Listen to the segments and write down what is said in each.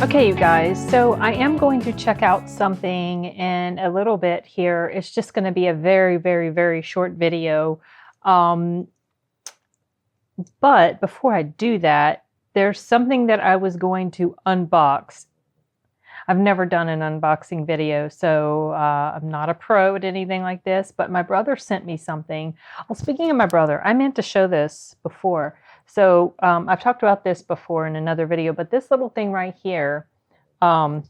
Okay, you guys, so I am going to check out something in a little bit here. It's just going to be a very short video. But before I do that, there's something that I was going to unbox. I've never done an unboxing video, so I'm not a pro at anything like this, but my brother sent me something. Well, speaking of my brother, I meant to show this before. So I've talked about this before in another video, but this little thing right here, I'll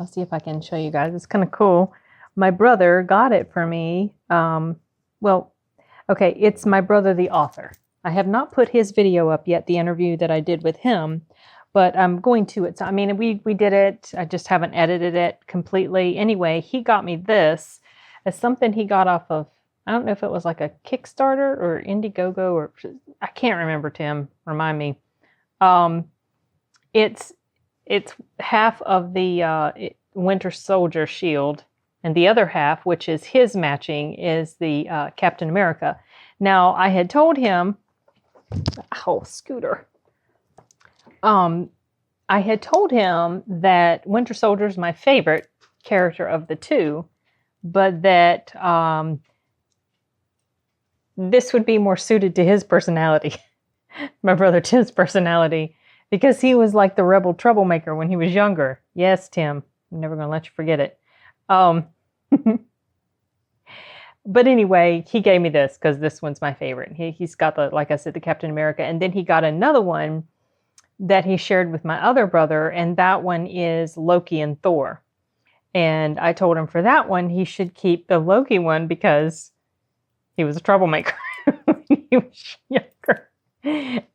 see if I can show you guys. It's kind of cool. My brother got it for me. Well, okay, it's my brother, the author. I have not put his video up yet, the interview that I did with him, but I'm going to. I mean, we did it. I just haven't edited it completely. Anyway, he got me this as something he got off of, I don't know if it was like a Kickstarter or Indiegogo, or I can't remember, Tim. Remind me. It's half of the Winter Soldier shield, and the other half, which is his matching, is the Captain America. Now, I had told him, Scooter. I had told him that Winter Soldier is my favorite character of the two, but that this would be more suited to his personality, my brother Tim's personality, because he was like the rebel troublemaker when he was younger. Yes, Tim, I'm never going to let you forget it. But anyway, he gave me this because this one's my favorite. He's got the, like I said, the Captain America, and then he got another one that he shared with my other brother, and that one is Loki and Thor. And I told him for that one, he should keep the Loki one because he was a troublemaker when he was younger.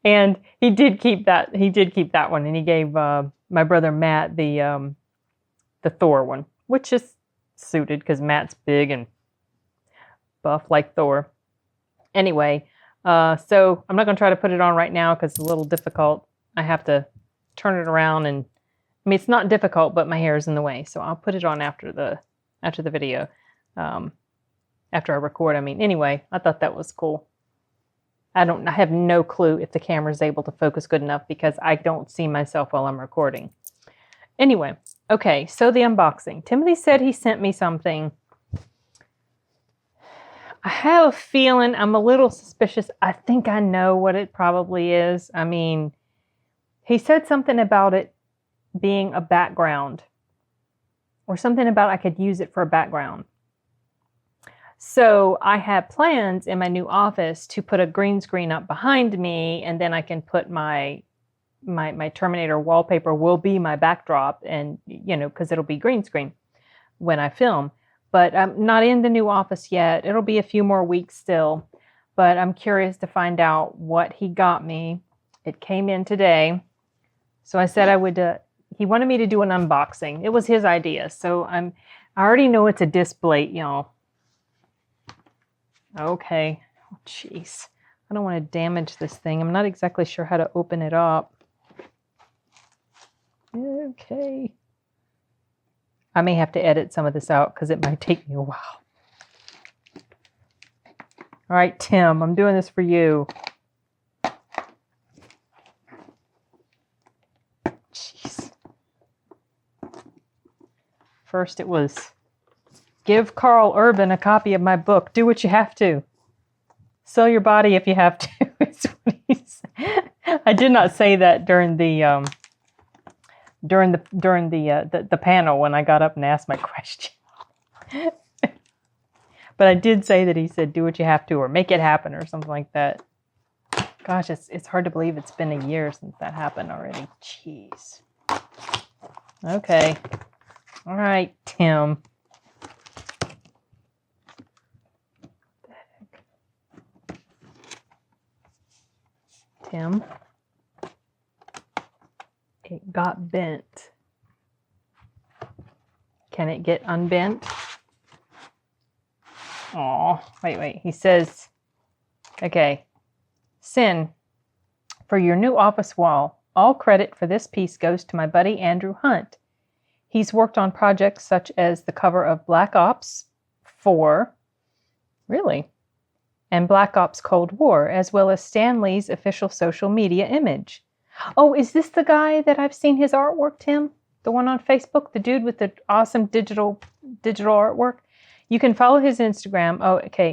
And he did keep that. He did keep that one, and he gave my brother Matt the Thor one, which is suited because Matt's big and buff like Thor. Anyway, so I'm not going to try to put it on right now because it's a little difficult. I have to turn it around, and I mean, it's not difficult, but my hair is in the way. So I'll put it on after the video, after I record. I mean, anyway, I thought that was cool. I have no clue if the camera is able to focus good enough because I don't see myself while I'm recording. Anyway, okay, so the unboxing. Timothy said he sent me something. I have a feeling, I'm a little suspicious. I think I know what it probably is. I mean, he said something about it being a background or something about I could use it for a background. So I have plans in my new office to put a green screen up behind me, and then I can put my Terminator wallpaper will be my backdrop, and because it'll be green screen when I film. But I'm not in the new office yet. It'll be a few more weeks still, but I'm curious to find out what he got me. It came in today. So I said I would, he wanted me to do an unboxing. It was his idea. So I already know it's a display, y'all. Okay. Oh, jeez. I don't want to damage this thing. I'm not exactly sure how to open it up. Okay. I may have to edit some of this out because it might take me a while. All right, Tim, I'm doing this for you. Jeez. First it was, give Carl Urban a copy of my book. Do what you have to. Sell your body if you have to. Is what he said. I did not say that during the panel when I got up and asked my question. But I did say that he said, do what you have to, or make it happen, or something like that. Gosh, it's hard to believe it's been a year since that happened already. Jeez. Okay. All right, Tim. Tim. It got bent. Can it get unbent? Oh, wait. He says, okay. Sin, for your new office wall, all credit for this piece goes to my buddy Andrew Hunt. He's worked on projects such as the cover of Black Ops 4, really, and Black Ops Cold War, as well as Stan Lee's official social media image. Oh, is this the guy that I've seen his artwork, Tim? The one on Facebook, the dude with the awesome digital artwork? You can follow his Instagram,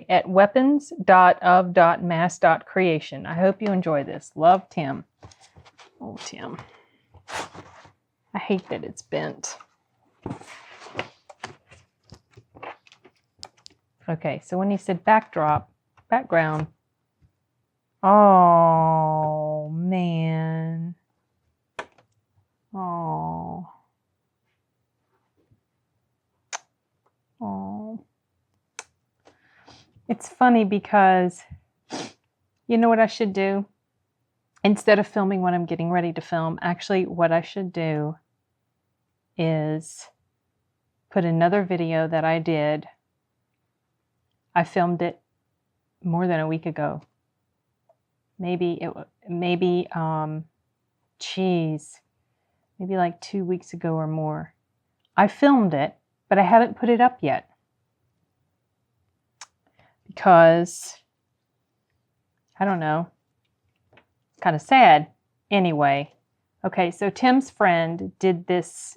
at weapons.of.mass.creation. I hope you enjoy this. Love, Tim. Oh, Tim. I hate that it's bent. Okay, so when he said background. Oh, man. Oh. Oh. It's funny because you know what I should do? Instead of filming when I'm getting ready to film, actually what I should do is put another video that I did. I filmed it more than a week ago. Maybe like 2 weeks ago or more. I filmed it, but I haven't put it up yet. Because, I don't know, kind of sad. Anyway, okay, so Tim's friend did this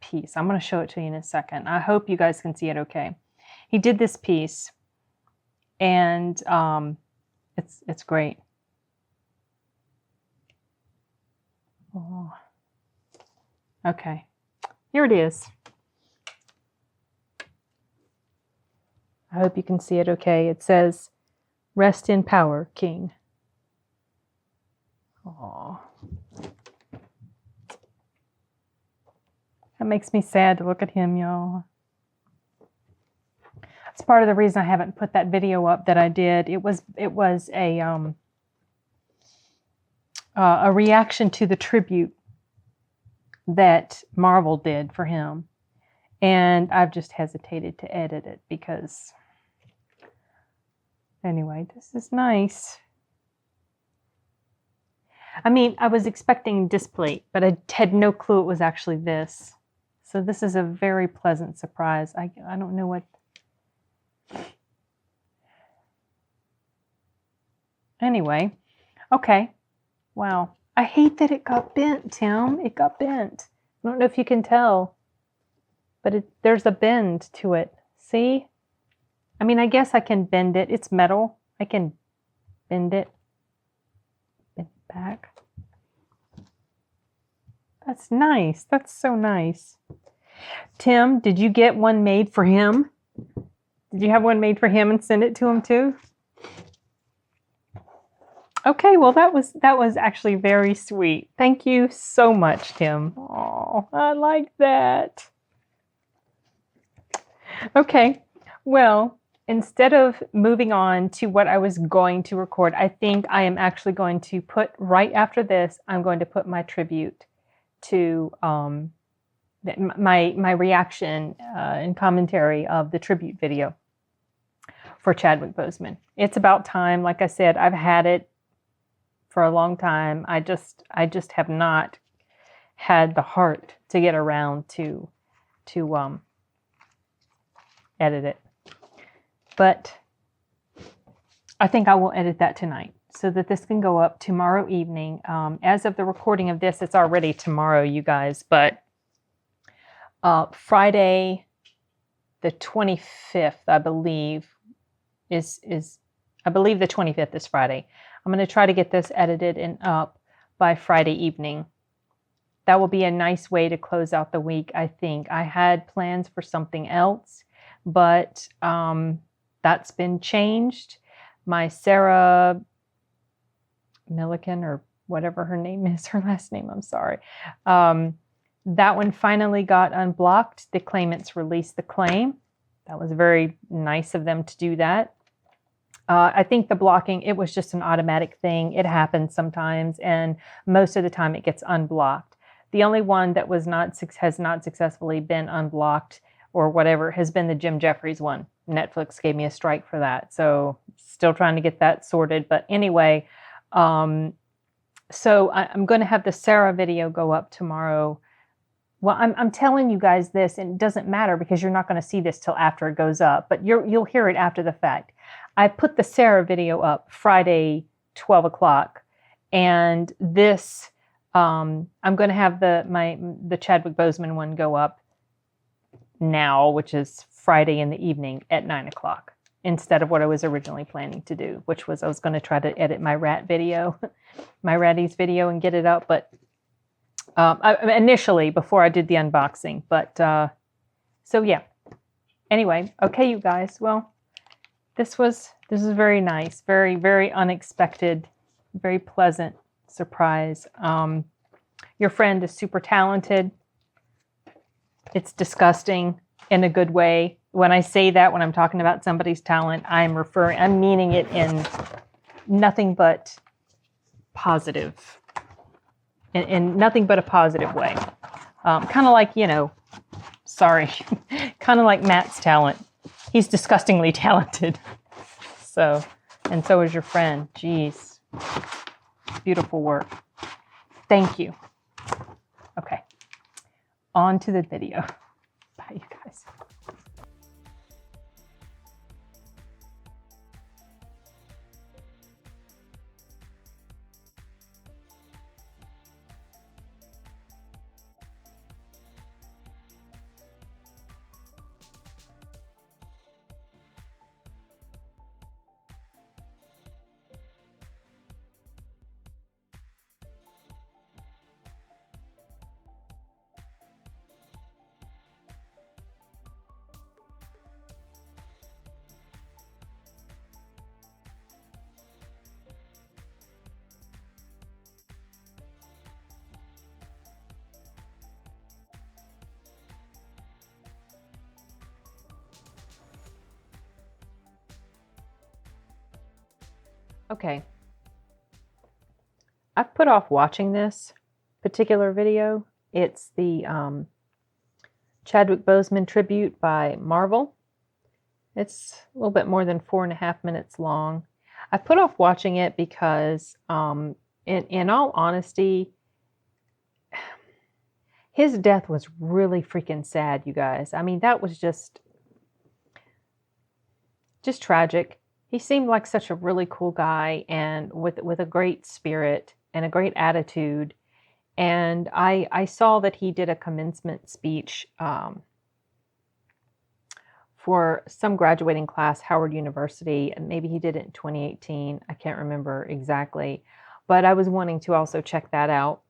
piece. I'm going to show it to you in a second. I hope you guys can see it okay. He did this piece, and it's great. Oh. Okay, here it is. I hope you can see it okay. It says, "Rest in power, King." Oh. That makes me sad to look at him, y'all. That's part of the reason I haven't put that video up that I did. It was a reaction to the tribute that Marvel did for him. And I've just hesitated to edit it because, anyway, this is nice. I mean, I was expecting displate, but I had no clue it was actually this. So this is a very pleasant surprise. I don't know what... Anyway, okay. Wow. I hate that it got bent, Tim. It got bent. I don't know if you can tell, but there's a bend to it. See? I mean, I guess I can bend it. It's metal. I can bend it. Bend it back. That's nice. That's so nice. Tim, did you get one made for him? Did you have one made for him and send it to him too? Okay, well that was actually very sweet. Thank you so much, Tim. Oh, I like that. Okay, well, instead of moving on to what I was going to record, I think I am actually going to put, right after this, I'm going to put my tribute to my reaction and commentary of the tribute video for Chadwick Boseman. It's about time. Like I said, I've had it for a long time. I just have not had the heart to get around to edit it. But I think I will edit that tonight so that this can go up tomorrow evening. As of the recording of this, it's already tomorrow, you guys, but Friday the 25th, I believe, I believe the 25th is Friday. I'm going to try to get this edited and up by Friday evening. That will be a nice way to close out the week, I think. I had plans for something else, but that's been changed. My Sarah Milliken, or whatever her name is, her last name, I'm sorry. That one finally got unblocked. The claimants released the claim. That was very nice of them to do that. I think the blocking, it was just an automatic thing. It happens sometimes, and most of the time it gets unblocked. The only one that has not successfully been unblocked or whatever has been the Jim Jeffries one. Netflix gave me a strike for that, so still trying to get that sorted. But anyway, so I'm going to have the Sarah video go up tomorrow. Well, I'm telling you guys this, and it doesn't matter because you're not going to see this till after it goes up, but you'll hear it after the fact. I put the Sarah video up Friday, 12 o'clock, And this, I'm going to have the Chadwick Boseman one go up now, which is Friday in the evening at 9:00, instead of what I was originally planning to do, which was I was going to try to edit my rat video, my ratties video, and get it up. But initially, before I did the unboxing. But so yeah. Anyway, okay, you guys. Well, this is very nice, very, very unexpected, very pleasant surprise. Your friend is super talented. It's disgusting in a good way. When I say that, when I'm talking about somebody's talent, I'm meaning it in nothing but positive, in nothing but a positive way. Kind of like, sorry, kind of like Matt's talent. He's disgustingly talented. So, and so is your friend. Jeez. Beautiful work. Thank you. Okay. On to the video. Bye, you guys. Okay. I've put off watching this particular video. It's the Chadwick Boseman tribute by Marvel. It's a little bit more than 4.5 minutes long. I put off watching it because, in all honesty, his death was really freaking sad, you guys. I mean, that was just tragic. He seemed like such a really cool guy, and with a great spirit and a great attitude. And I saw that he did a commencement speech for some graduating class, Howard University, and maybe he did it in 2018. I can't remember exactly, but I was wanting to also check that out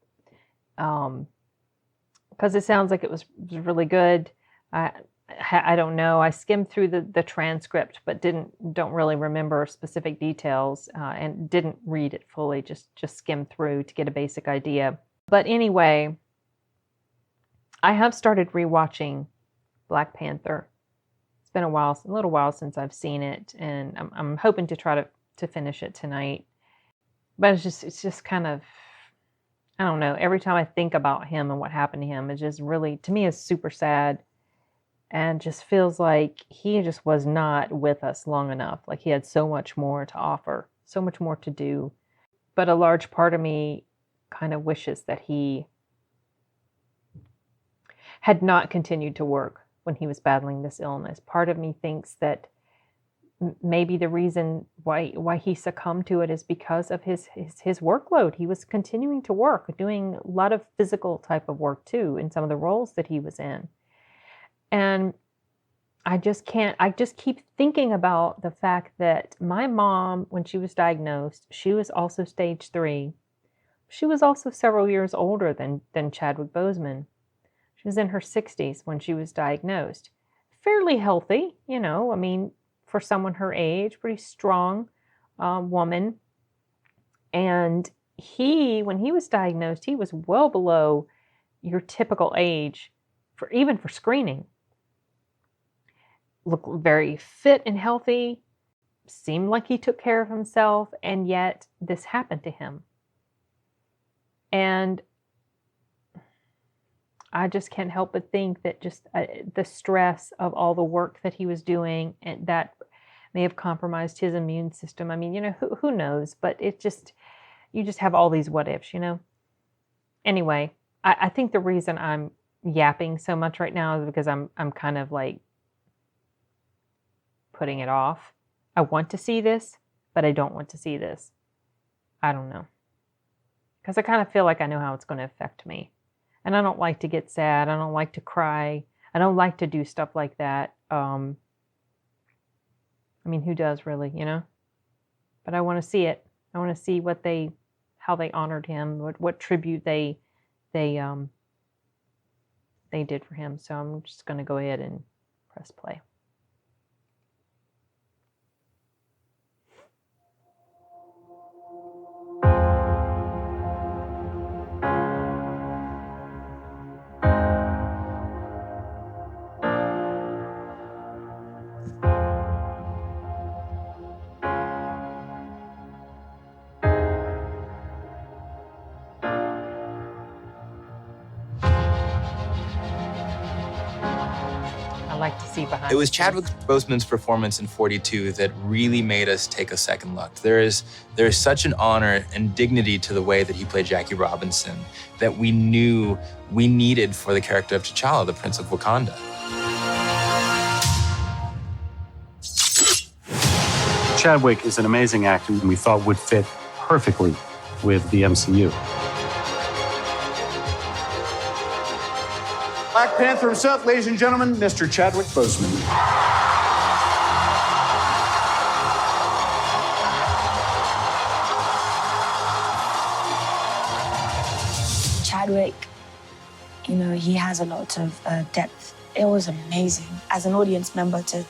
because it sounds like it was really good. I don't know. I skimmed through the transcript, but don't really remember specific details and didn't read it fully. Just skimmed through to get a basic idea. But anyway, I have started rewatching Black Panther. It's been a little while since I've seen it, and I'm hoping to try to finish it tonight. But it's just kind of, I don't know. Every time I think about him and what happened to him, it's just really, to me, is super sad. And just feels like he just was not with us long enough. Like he had so much more to offer, so much more to do. But a large part of me kind of wishes that he had not continued to work when he was battling this illness. Part of me thinks that maybe the reason why he succumbed to it is because of his workload. He was continuing to work, doing a lot of physical type of work too in some of the roles that he was in. And I just keep thinking about the fact that my mom, when she was diagnosed, she was also stage 3. She was also several years older than Chadwick Boseman. She was in her 60s when she was diagnosed. Fairly healthy, I mean, for someone her age, pretty strong woman. And when he was diagnosed, he was well below your typical age even for screening. Looked very fit and healthy, seemed like he took care of himself, and yet this happened to him. And I just can't help but think that just the stress of all the work that he was doing, and that may have compromised his immune system. I mean, who knows? But you just have all these what ifs, Anyway, I think the reason I'm yapping so much right now is because I'm kind of like putting it off. I want to see this, but I don't want to see this. I don't know. because I kind of feel like I know how it's going to affect me. And I don't like to get sad. I don't like to cry. I don't like to do stuff like that. I mean, who does really, you know? But I want to see it. I want to see how they honored him, what tribute they did for him. So I'm just going to go ahead and press play. Like to see behind. It was Chadwick Boseman's performance in 42 that really made us take a second look. There is such an honor and dignity to the way that he played Jackie Robinson that we knew we needed for the character of T'Challa, the Prince of Wakanda. Chadwick is an amazing actor and we thought would fit perfectly with the MCU. Black Panther himself, ladies and gentlemen, Mr. Chadwick Boseman. Chadwick, you know, he has a lot of depth. It was amazing as an audience member to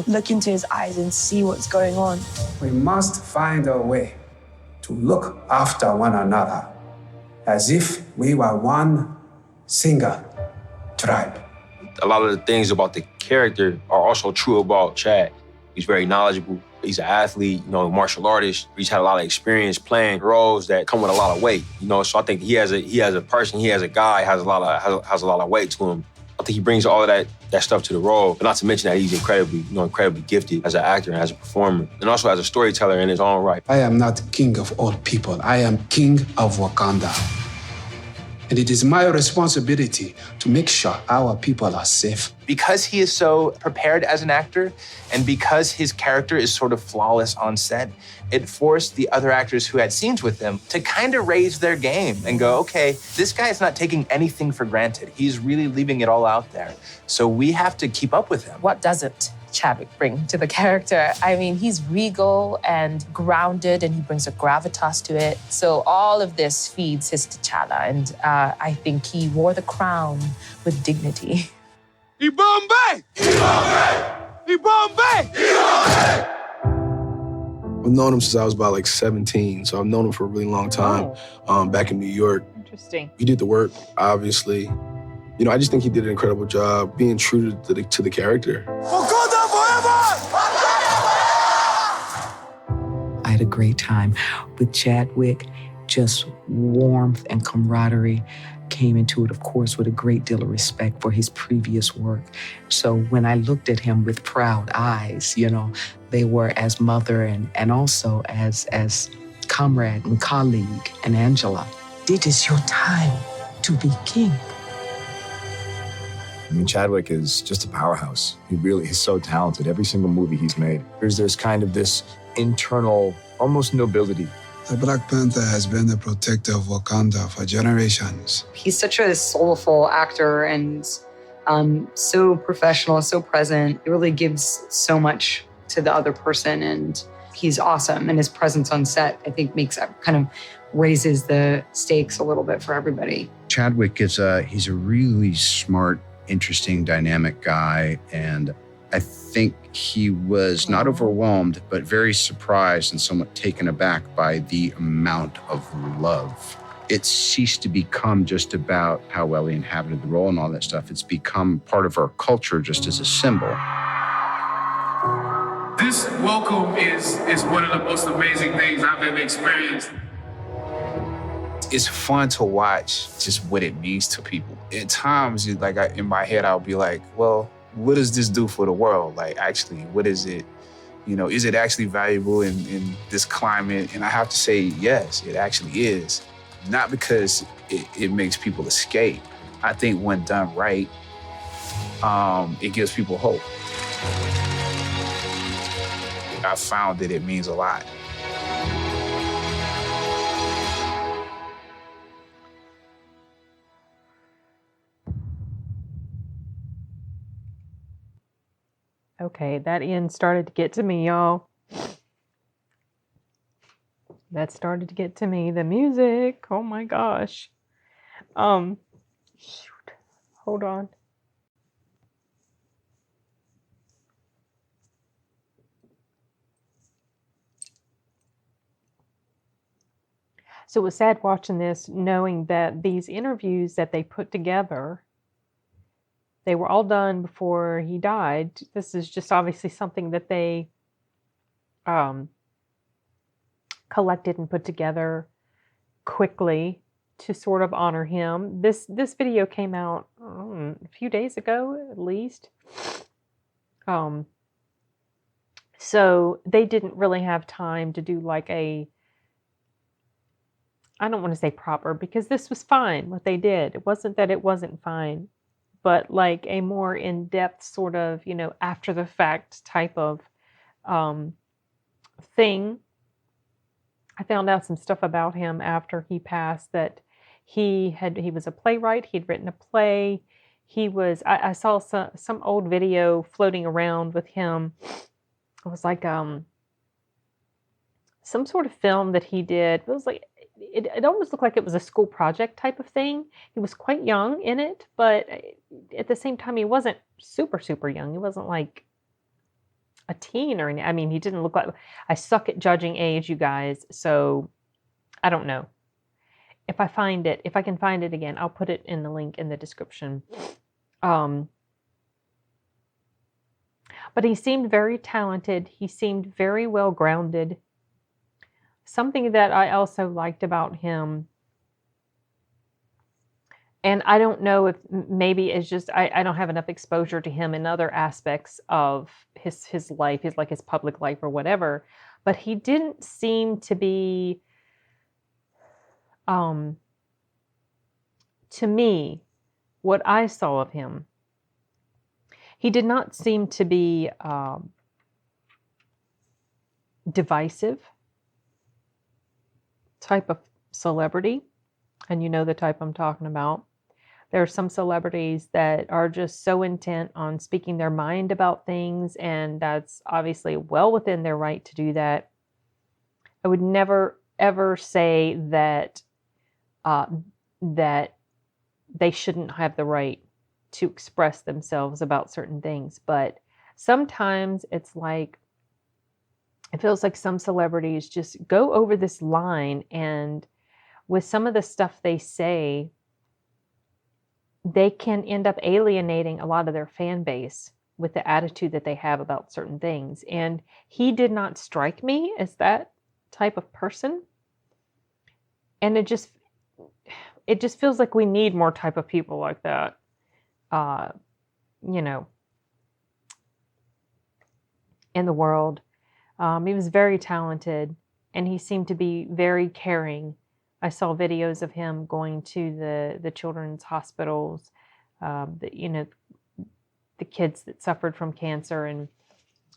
look into his eyes and see what's going on. We must find a way to look after one another as if we were one single tribe. A lot of the things about the character are also true about Chad. He's very knowledgeable. He's an athlete, martial artist. He's had a lot of experience playing roles that come with a lot of weight, So I think he has a person, he has a guy, has a lot of weight to him. I think he brings all of that stuff to the role. But not to mention that he's incredibly gifted as an actor and as a performer, and also as a storyteller in his own right. I am not king of all people. I am king of Wakanda. And it is my responsibility to make sure our people are safe. Because he is so prepared as an actor, and because his character is sort of flawless on set, it forced the other actors who had scenes with him to kind of raise their game and go, okay, this guy is not taking anything for granted. He's really leaving it all out there. So we have to keep up with him. What doesn't Chadwick bring to the character? I mean, he's regal and grounded, and he brings a gravitas to it. So all of this feeds his T'Challa, and I think he wore the crown with dignity. Bombay! Bombay! I've known him since I was about 17, so I've known him for a really long time. Back in New York. Interesting. He did the work, obviously. I just think he did an incredible job being true to the character. Wakanda forever! I had a great time with Chadwick. Just warmth and camaraderie came into it, of course, with a great deal of respect for his previous work. So when I looked at him with proud eyes, they were as mother and also as comrade and colleague and Angela. It is your time to be king. I mean, Chadwick is just a powerhouse. He's so talented. Every single movie he's made, there's kind of this internal, almost nobility. The Black Panther has been the protector of Wakanda for generations. He's such a soulful actor and so professional, so present. It really gives so much to the other person, and he's awesome. And his presence on set, I think, raises the stakes a little bit for everybody. Chadwick he's a really smart, interesting, dynamic guy, and I think he was not overwhelmed, but very surprised and somewhat taken aback by the amount of love. It ceased to become just about how well he inhabited the role and all that stuff. It's become part of our culture just as a symbol. This welcome is one of the most amazing things I've ever experienced. It's fun to watch just what it means to people. At times, in my head, I'll be like, well, what does this do for the world? Actually, what is it? Is it actually valuable in this climate? And I have to say, yes, it actually is. Not because it makes people escape. I think when done right, it gives people hope. I found that it means a lot. Okay, that end started to get to me, y'all. That started to get to me. The music. Oh my gosh. Shoot. Hold on. So it was sad watching this, knowing that these interviews that they put together, they were all done before he died. This is just obviously something that they collected and put together quickly to sort of honor him. This video came out a few days ago, at least. So they didn't really have time to do like a, I don't want to say proper, because this was fine what they did. It wasn't that it wasn't fine, but like a more in-depth sort of, after the fact type of thing. I found out some stuff about him after he passed, that he was a playwright. He'd written a play. I saw some old video floating around with him. It was like some sort of film that he did. It was like, it almost looked like it was a school project type of thing. He was quite young in it, but at the same time, he wasn't super, super young. He wasn't like a teen or anything. I mean, he didn't look like, I suck at judging age, you guys. So I don't know. If I can find it again, I'll put it in the link in the description. But he seemed very talented. He seemed very well grounded. Something that I also liked about him, and I don't know if maybe it's just I don't have enough exposure to him in other aspects of his life, his public life or whatever, but he didn't seem to be, to me, what I saw of him, he did not seem to be divisive type of celebrity, and you know the type I'm talking about. There are some celebrities that are just so intent on speaking their mind about things, and that's obviously well within their right to do that. I would never ever say that that they shouldn't have the right to express themselves about certain things, but sometimes it's like, it feels like some celebrities just go over this line, and with some of the stuff they say, they can end up alienating a lot of their fan base with the attitude that they have about certain things. And he did not strike me as that type of person. And it just feels like we need more type of people like that. In the world. He was very talented, and he seemed to be very caring. I saw videos of him going to the children's hospitals, the kids that suffered from cancer,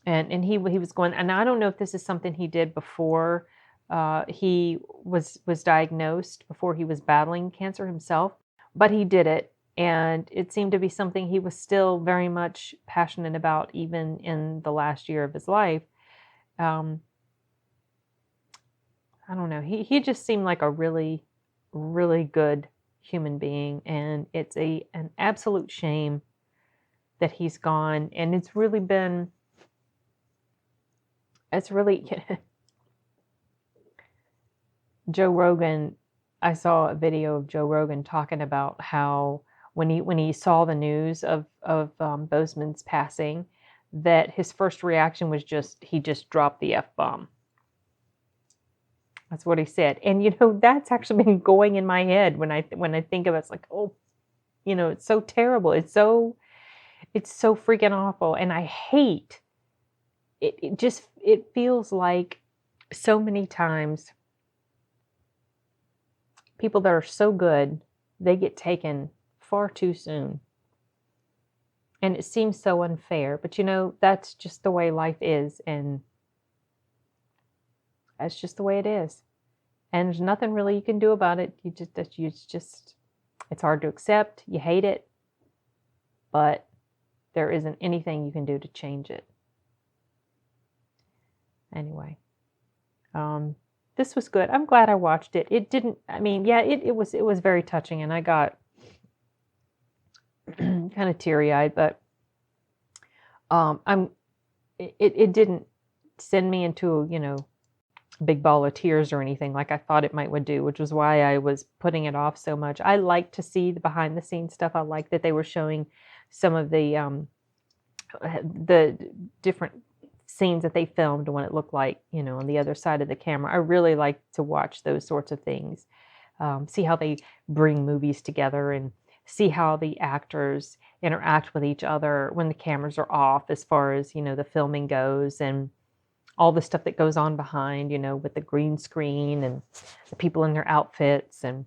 and he was going. And I don't know if this is something he did before he was diagnosed, before he was battling cancer himself, but he did it, and it seemed to be something he was still very much passionate about, even in the last year of his life. I don't know. He just seemed like a really, really good human being, and it's an absolute shame that he's gone. And it's really Joe Rogan. I saw a video of Joe Rogan talking about how when he saw the news of Boseman's passing, that his first reaction was he just dropped the F-bomb. That's what he said. And, that's actually been going in my head when I think of it. It's like, oh, it's so terrible. It's so freaking awful. And I hate it. It feels like so many times people that are so good, they get taken far too soon. And it seems so unfair, but that's just the way life is, and that's just the way it is. And there's nothing really you can do about it. It's hard to accept. You hate it, but there isn't anything you can do to change it. Anyway, this was good. I'm glad I watched it. It didn't. I mean, yeah, it was very touching, and I got kind of teary eyed, but it didn't send me into a big ball of tears or anything like I thought it would do, which was why I was putting it off so much. I like to see the behind the scenes stuff. I like that they were showing some of the different scenes that they filmed and what it looked like, on the other side of the camera. I really like to watch those sorts of things. See how they bring movies together and see how the actors interact with each other when the cameras are off, as far as, the filming goes, and all the stuff that goes on behind, with the green screen and the people in their outfits. And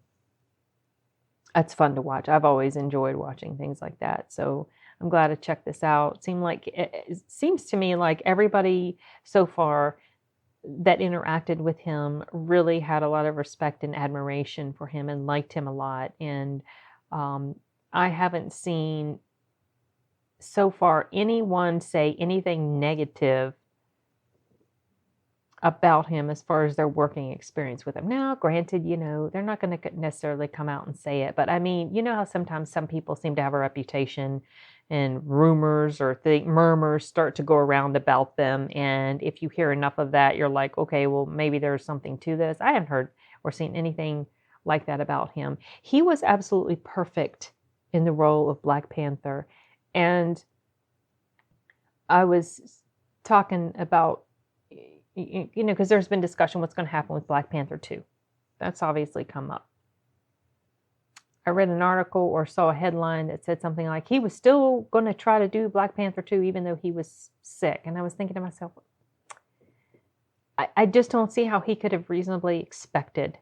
that's fun to watch. I've always enjoyed watching things like that. So I'm glad to check this out. It seems to me like everybody so far that interacted with him really had a lot of respect and admiration for him and liked him a lot. And I haven't seen so far anyone say anything negative about him as far as their working experience with him. Now, granted, they're not going to necessarily come out and say it, but I mean, how sometimes some people seem to have a reputation and rumors or murmurs start to go around about them. And if you hear enough of that, you're like, okay, well, maybe there's something to this. I haven't heard or seen anything like that about him. He was absolutely perfect in the role of Black Panther. And I was talking about, because there's been discussion what's going to happen with Black Panther 2. That's obviously come up. I read an article or saw a headline that said something like he was still going to try to do Black Panther 2 even though he was sick. And I was thinking to myself, I just don't see how he could have reasonably expected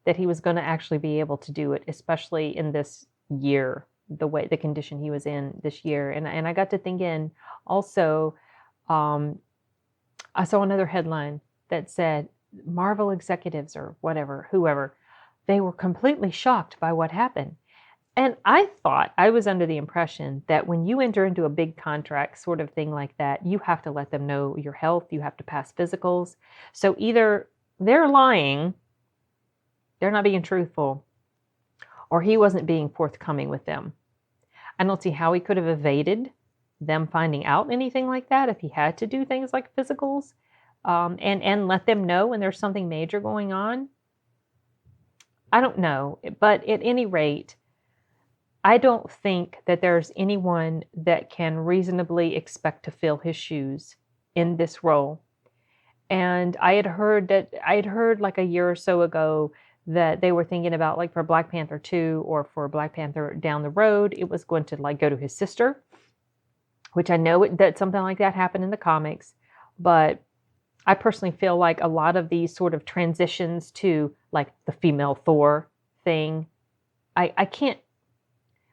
that he was going to actually be able to do it, especially in this year, the condition he was in this year. And I got to thinking also, I saw another headline that said Marvel executives or whoever, they were completely shocked by what happened. And I thought, I was under the impression that when you enter into a big contract sort of thing like that, you have to let them know your health, you have to pass physicals. So either they're lying, they're not being truthful, or he wasn't being forthcoming with them. I don't see how he could have evaded them finding out anything like that if he had to do things like physicals, and let them know when there's something major going on. I don't know, but at any rate, I don't think that there's anyone that can reasonably expect to fill his shoes in this role. And I had heard like a year or so ago that they were thinking about, like, for Black Panther 2 or for Black Panther down the road, it was going to like go to his sister, which I know that something like that happened in the comics. But I personally feel like a lot of these sort of transitions to like the female Thor thing, I can't,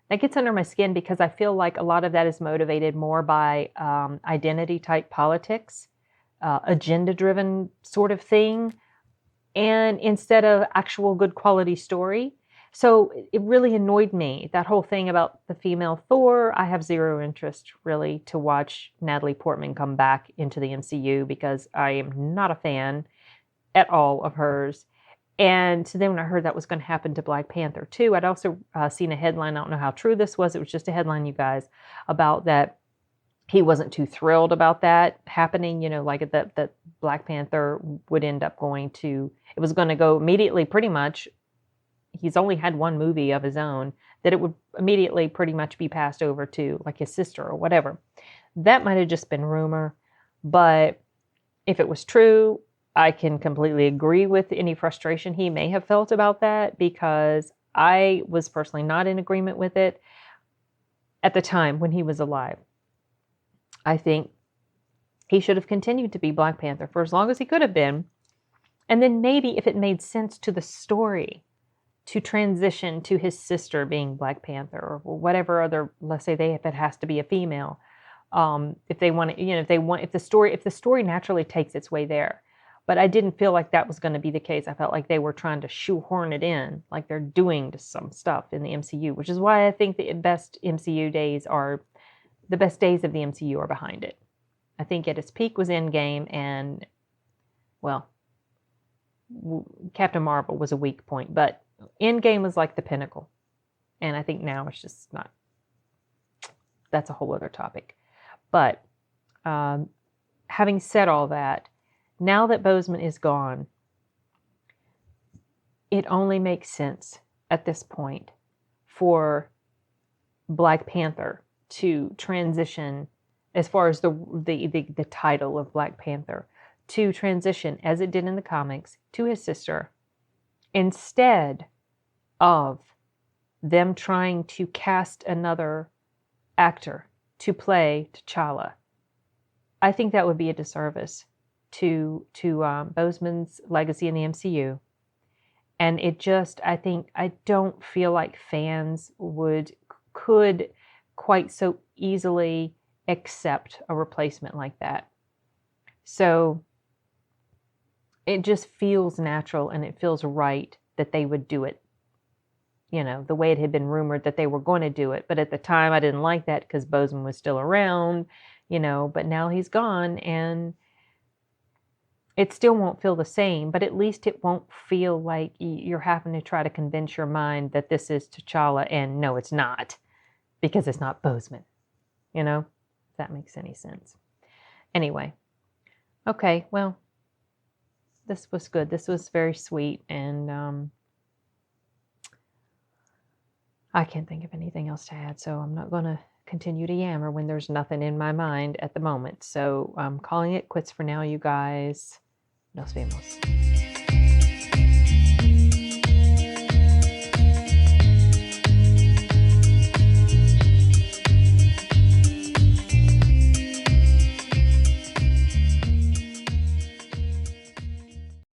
that gets under my skin because I feel like a lot of that is motivated more by identity type politics, agenda driven sort of thing, and instead of actual good quality story. So it really annoyed me, that whole thing about the female Thor. I have zero interest really to watch Natalie Portman come back into the MCU because I am not a fan at all of hers. And so then when I heard that was going to happen to Black Panther 2, I'd also seen a headline, I don't know how true this was, it was just a headline, you guys, about that he wasn't too thrilled about that happening, like that Black Panther would end up going to, it was going to go immediately pretty much, he's only had one movie of his own, that it would immediately pretty much be passed over to like his sister or whatever. That might have just been rumor, but if it was true, I can completely agree with any frustration he may have felt about that, because I was personally not in agreement with it at the time when he was alive. I think he should have continued to be Black Panther for as long as he could have been. And then maybe if it made sense to the story to transition to his sister being Black Panther or whatever other, let's say if it has to be a female, if they want to, if the story naturally takes its way there. But I didn't feel like that was going to be the case. I felt like they were trying to shoehorn it in, like they're doing to some stuff in the MCU, which is why I think the best MCU days are, the best days of the MCU are behind it. I think at its peak was Endgame, and well, Captain Marvel was a weak point, but Endgame was like the pinnacle. And I think now it's just not. That's a whole other topic. But having said all that, now that Boseman is gone, it only makes sense at this point for Black Panther to transition, as far as the title of Black Panther, to transition, as it did in the comics, to his sister, instead of them trying to cast another actor to play T'Challa. I think that would be a disservice to Boseman's legacy in the MCU. And it just, I don't feel like fans could quite so easily accept a replacement like that. So it just feels natural and it feels right that they would do it, the way it had been rumored that they were going to do it. But at the time, I didn't like that because Boseman was still around, but now he's gone and it still won't feel the same, but at least it won't feel like you're having to try to convince your mind that this is T'Challa and no, it's not, because it's not Boseman, if that makes any sense. Anyway, okay, well, this was good. This was very sweet, and I can't think of anything else to add, so I'm not going to continue to yammer when there's nothing in my mind at the moment. So I'm calling it quits for now, you guys. Nos vemos.